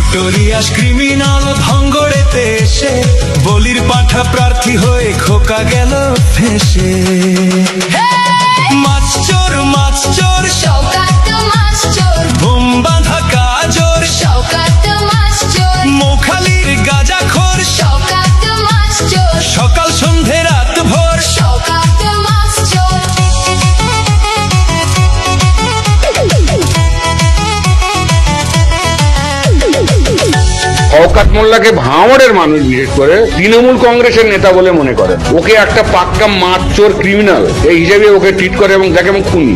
Notorious criminal ভঙ্গড়েতে এসে বলির পাঠা প্রার্থী হয়ে খোকা গেল ফেসে। মাছ চোর শওকত মাছ চোর, বোম বাঁধা কাজর শওকত মাছ চোর, মোখালির গাঁজাখোর শওকত মাছ চোর, সকাল সন্ধে রাত ভোর শওকত মাছ চোর। শওকত মোল্লাকে ভাঙড়ের মানুষ বিশেষ করে তৃণমূল কংগ্রেসের নেতা বলে মনে করে। ওকে একটা পাক্কা মাছ চোর ক্রিমিনাল এই হিসেবে ওকে ট্রিট করে এবং দেখে এবং খুনি।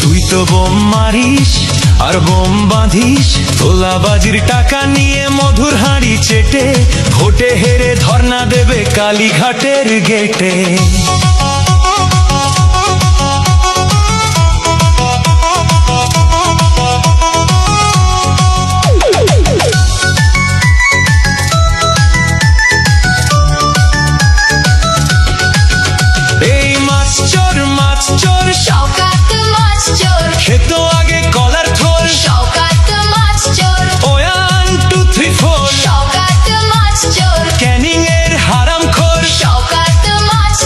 তুই তো বোম মারিস আর বোম বাঁধিস, তোলাবাজির টাকা নিয়ে মধুর হাঁড়ি চেটে ভোটে হেরে ধর্ণা দেবে কালীঘাটের গেটে। এই মাছ চোর শওকত মাছ চোর, খেত আগে কলার থোল, শওকত মাছ চোর, 1 2 3 4 শওকত মাছ চোর, ক্যানিং এর হারাম খোর। শওকত মাছ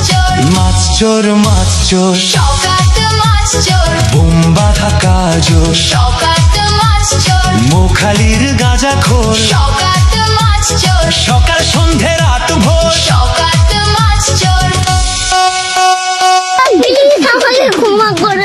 চোর, মাছ চোর শওকত মাছ চোর, বোম বাঁধা কাজর শওকত মাছ চোর, মোখালির গাঁজাখোর শওকত মাছ চোর, সকাল সন্ধে রাত ভোর। শওকত মাছ চোর। প্লিজ আমাকে ক্ষমা করে